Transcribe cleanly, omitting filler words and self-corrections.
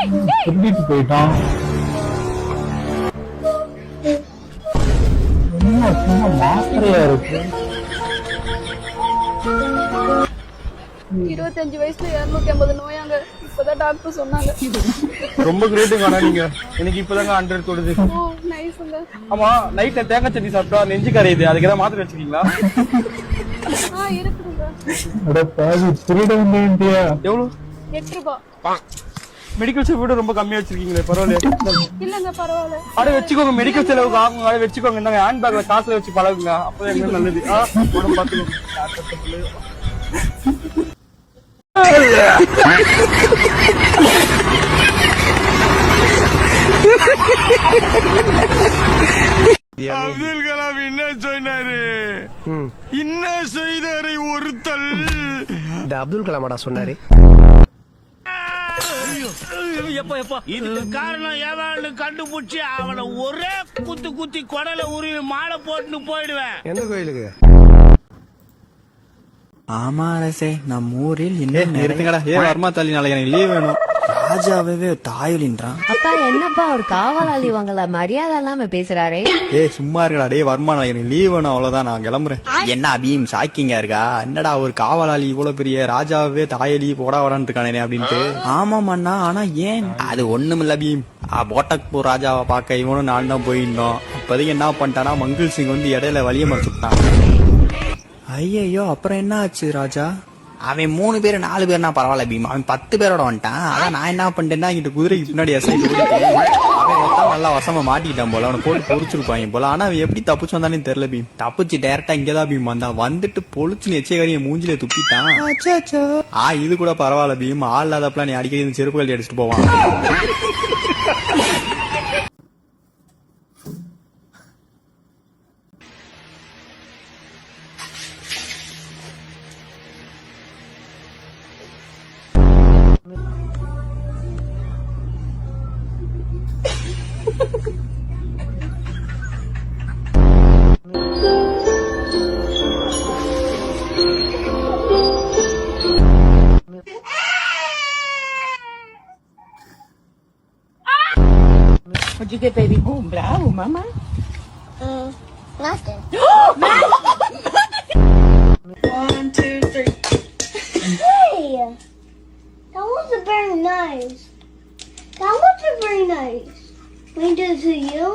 திருடிட்டு போயிட்டான். என்ன சும்மா மாத்திரையா இருக்கு. 25 வயசுல 250 நோயாங்க. இப்பதான் டாக்டர் சொன்னாங்க. ரொம்ப கிரேட்டுங்க நீங்க. எனக்கு இப்பதாங்க 100 தொடுது. ஓ நைஸ்ங்க. ஆமா நைட்ல தேங்காய் சட்னி சாப்பிட்டா நெஞ்சு கரையுது, அதுக்கு ஏதாவது மாத்திரை வச்சிருக்கீங்களா? இருக்குங்க. அட பாவி, திருட வந்தியா? எவ்வளவு? 8 ரூபாய். மெடிக்கல் செலவு விட ரொம்ப கம்மியா வச்சிருக்கீங்களே, பரவாயில்ல. இல்லங்க பரவாயில்ல. அட வச்சுக்கோங்க, மெடிக்கல் செலவுக்கு ஆகுங்க, அட வச்சுக்கோங்க. இந்த ஹேண்ட் பேக்ல காசுல வச்சு பழகுங்க, அப்பதான் எங்களுக்கு நல்லது. உடம்பு பாத்துக்கோங்க. அப்துல் கலாம் என்ன சொன்னாரு? என்ன செய்தாரை ஒருத்தல். இந்த அப்துல் கலாமாடா சொன்னாரு. இதுக்கு காரணம் எவன்னு கண்டுபிடிச்சு அவனை ஒரே குத்து குத்தி கொடல உருவி மாலை போட்டு போயிடுவேன். எந்த கோயிலுக்கு? ஆமா அரசே, நம்ம ஊரில் இன்னும் நிறுத்துங்கடா. வர்மா தள்ளி நாளைக்கு எனக்கு லீவ் வேணும். ராஜாவே தாயுலின்றான். அப்பா என்னப்பா ஒரு காவலாளி வாங்கல மரியாதை இல்லாம பேசுறாரே. சும்மா இருக்கடா. வர்மா நாளைக்கு எனக்கு லீவ் வேணும், அவ்வளவுதான், நான் கிளம்புறேன். என்ன அபியும் ஷாக்கிங்கா இருக்கா? என்னடா ஒரு காவலாளி இவ்வளவு பெரிய ராஜாவே தாயலி போடா வரான்னு இருக்கானே அப்படின்ட்டு. ஆமாமண்ணா, ஆனா ஏன்? அது ஒண்ணுமில்ல பீம். போட்டக்பூர் ராஜாவை பார்க்க இவனும் நான் தான் போயிருந்தோம். அப்போதைக்கு என்ன பண்ணிட்டானா, மங்கிள் சிங் வந்து இடையில வழிய மறைச்சுட்டான். ஐயோ, அப்புறம் என்ன ஆச்சு ராஜா? அவன் 3 பேர் 4 பேர்னா பரவாயில்ல பீம், அவன் 10 பேரோட வந்துட்டான். அதான் நான் என்ன பண்ணிட்டேன்னா, இங்கிட்ட குதிரைக்கு பின்னாடி அவன் நல்லா வசமா மாட்டிக்கிட்டான் போல, அவனை போட்டு பொறிச்சிருப்பாங்க போல. ஆனா அவன் எப்படி தப்பிச்சு வந்தானே தெரியல பீம். தப்பிச்சு டைரக்டா இங்கதான் பீம் வந்தான். வந்துட்டு பொழிச்சு எச்சகாரிய மூஞ்சில துப்பிட்டான். இது கூட பரவாயில்ல பீம், ஆள் இல்லாதப்பெல்லாம் நீ அடிக்கடி இந்த செருப்பு கழட்டி அடிச்சுட்டு போவான். What'd you get, baby? Oh, bravo, mama. Nothing. 1, 2, 3. Hey! That wasn't very nice. That wasn't very nice. When did it to you?